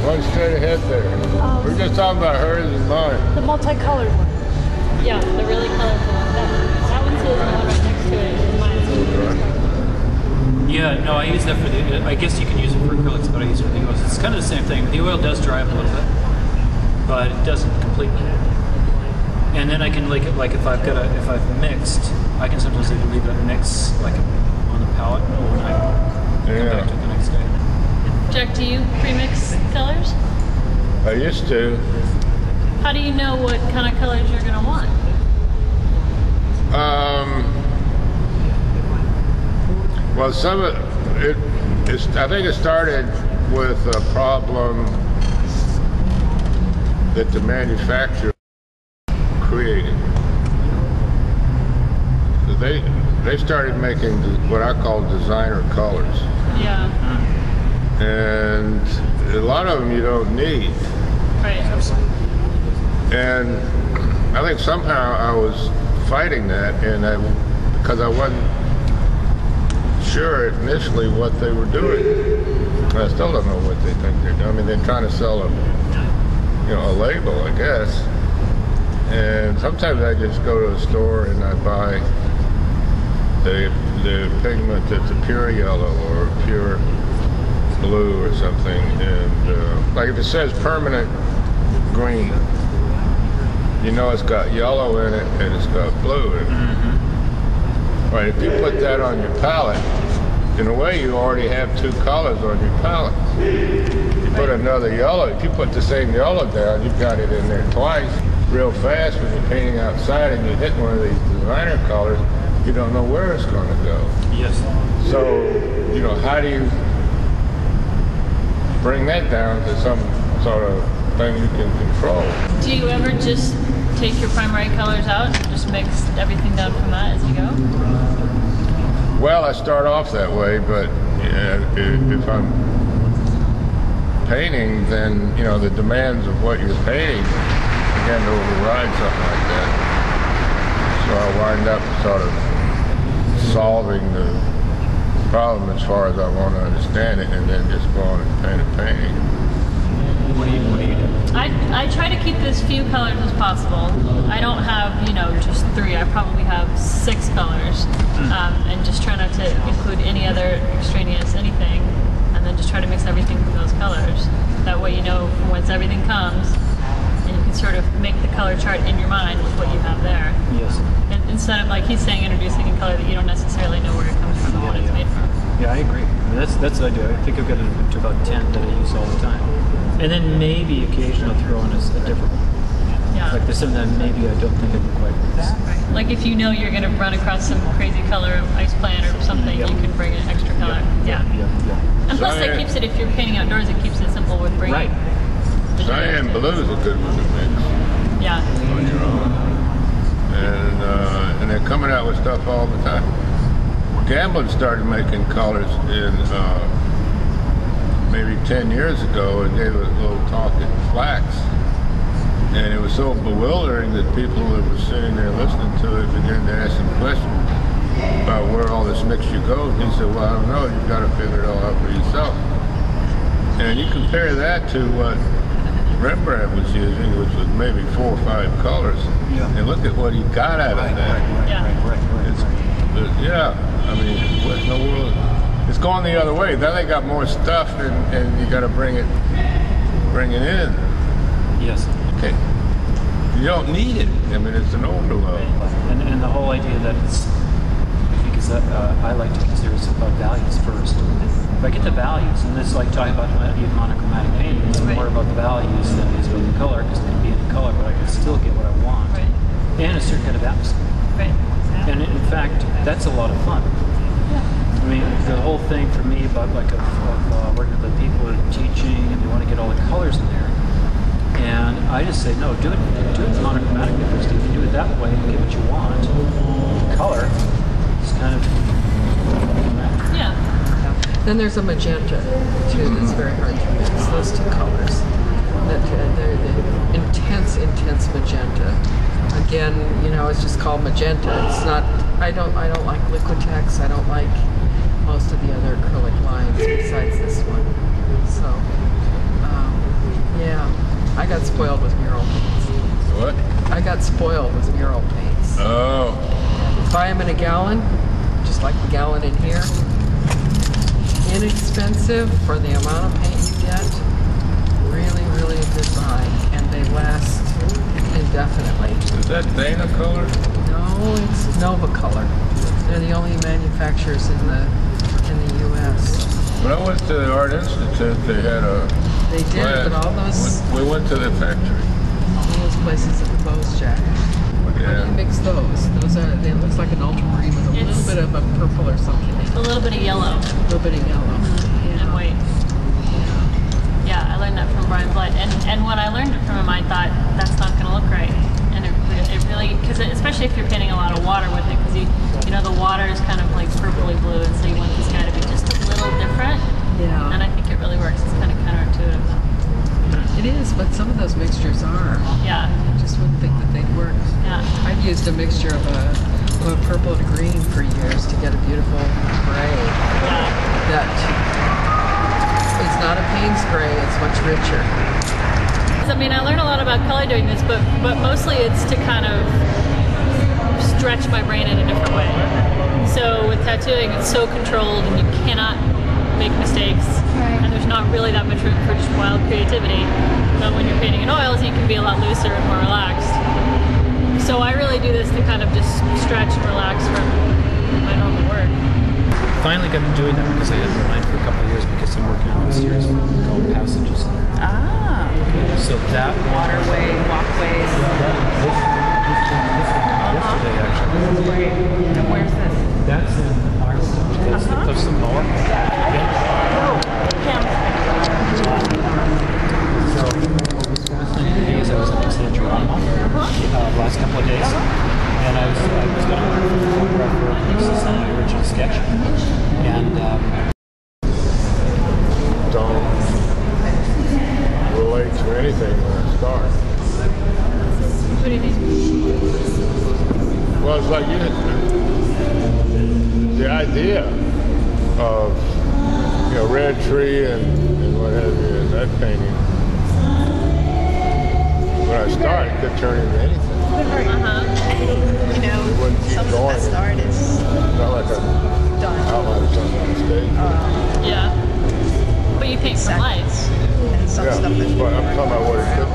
One straight ahead there. We're just talking about hers and mine. The multicolored one. Yeah, the really colorful one. That one's the one right next to it. Mine. Yeah, no, I use that for the, I guess you can use it for acrylics, but I use it for the oils. It's kind of the same thing. The oil does dry up a little bit, but it doesn't completely. And then I can like if I've mixed, I can sometimes even leave it mix like on the palette overnight. Come back to it the next day. Jack, do you pre-mix colors? I used to. How do you know what kind of colors you're going to want? Well, some of it, I think it started with a problem that the manufacturer created. So they started making what I call designer colors. Yeah. And a lot of them you don't need. Right. And I think somehow I was fighting that, and because I wasn't sure initially what they were doing. I still don't know what they think they're doing. I mean, they're trying to sell a label, I guess. And sometimes I just go to a store and I buy the pigment that's a pure yellow or a pure blue or something. And like if it says permanent green, you know it's got yellow in it and it's got blue in it. Mm-hmm. Right, if you put that on your palette, in a way you already have two colors on your palette. You put another yellow, if you put the same yellow down, you've got it in there twice. Real fast when you're painting outside and you hit one of these designer colors, you don't know where it's going to go. Yes. So, how do you bring that down to some sort of thing you can control? Do you ever just take your primary colors out and just mix everything down from that as you go? Well, I start off that way, but if I'm painting, then, the demands of what you're painting begin to override something like that. So I wind up sort of solving the problem as far as I want to understand it, and then just go on and paint a painting. What do you do? I try to keep as few colors as possible. I don't have, just 3. I probably have 6 colors. And just try not to include any other extraneous anything. And then just try to mix everything from those colors. That way from whence everything comes. And you can sort of make the color chart in your mind with what you have there. Yes. And instead of, like he's saying, introducing a color that you don't necessarily know where it comes from or what it's made from. Yeah, I agree. I mean, that's what I do. I think I've got it to about 10 that I use all the time. And then maybe occasionally I'll throw in a different one. Yeah. Like there's something that maybe I don't think I can quite mix. Right. Like if you know you're going to run across some crazy color of ice plant or something, you can bring an extra color. Yeah. And plus that keeps it, if you're painting outdoors, it keeps it simple with bringing. Right. Cyan blue is a good one to mix. Yeah. On your own. And they're coming out with stuff all the time. Gamblin started making colors in maybe 10 years ago and gave a little talk at Flax. And it was so bewildering that people that were sitting there listening to it began to ask him questions about where all this mixture goes. And he said, well, I don't know, you've got to figure it all out for yourself. And you compare that to what Rembrandt was using, which was maybe 4 or 5 colors, and look at what he got out of that. I mean, what in the world? It's going the other way. Now they got more stuff, and you got to bring it in. Yes. Okay. You don't need it. I mean, it's an overload. And the whole idea that it's, because I like to consider it's about values first. If I get the values, and it's like talking about even monochromatic painting, it's more about the values than it is about the color, because it can be any color, but I can still get what I want. Right. And a certain kind of atmosphere. Right. And in fact, that's a lot of fun. I mean, the whole thing for me about working with the people who are teaching and they want to get all the colors in there. And I just say, no, do it monochromatically first. If you do it that way and get what you want, color is kind of... Yeah. Then there's a magenta, too, that's very hard to mix. Those 2 colors. They're the intense magenta. Again, it's just called magenta. It's not. I don't like Liquitex. I don't like most of the other acrylic lines besides this one. So got spoiled with mural paints. What? I got spoiled with mural paints. Oh. Buy them in a gallon, just like the gallon in here. Inexpensive for the amount of paint you get. Really, really a good buy, and they last indefinitely. Is that Dana color? No, it's Nova Color. They're the only manufacturers in the U.S. When I went to the Art Institute, they had a They did, class. but all those We went to the factory. places at the Bose Jack. How do Yeah. you mix those? Those are. It looks like an ultramarine with a It's- little bit of a purple or something. A little bit of yellow A little bit of yellow. and white. Yeah, I learned that from Brian Blight, and when I learned it from him, I thought that's not going to look right, and it really, because especially if you're painting a lot of water with it, because you know the water is kind of like purpley blue, and so you want this guy to be just a little different, Yeah. and I think it really works. It's kind of counterintuitive. It is, but some of those mixtures are. Yeah, I just wouldn't think that they'd work. yeah. I've used a mixture of a purple to green for years to get a beautiful gray that is not a Payne's gray, it's much richer. I mean, I learned a lot about color doing this, but mostly it's to kind of stretch my brain in a different way. So with tattooing, it's so controlled, and you cannot make mistakes, and there's not really that much room for just wild creativity. But when you're painting in oils, you can be a lot looser and more relaxed. So I really do this to kind of just stretch and relax from my normal work. Finally got enjoying that because I had in mind for a couple of years because I'm working on a series called Passages. Ah, So that waterway, walkways. yesterday actually. Great. And where's this? That's in Ireland. That's the Cliffs of Moher. Oh, Cam. So what was fascinating to me is I was in San Geronimo the last couple of days, and I was going to photograph this on my original sketch, and Don't relate to anything when I start. What do you mean? Well, it's like the idea of red tree and what have you in that painting. When I start, it could turn into anything. You know, It wouldn't keep some of the going. best art is Not like I done. outlined something on stage. Yeah. But you paint from life. Seconds. And some Yeah, stuff is but I'm talking about what it could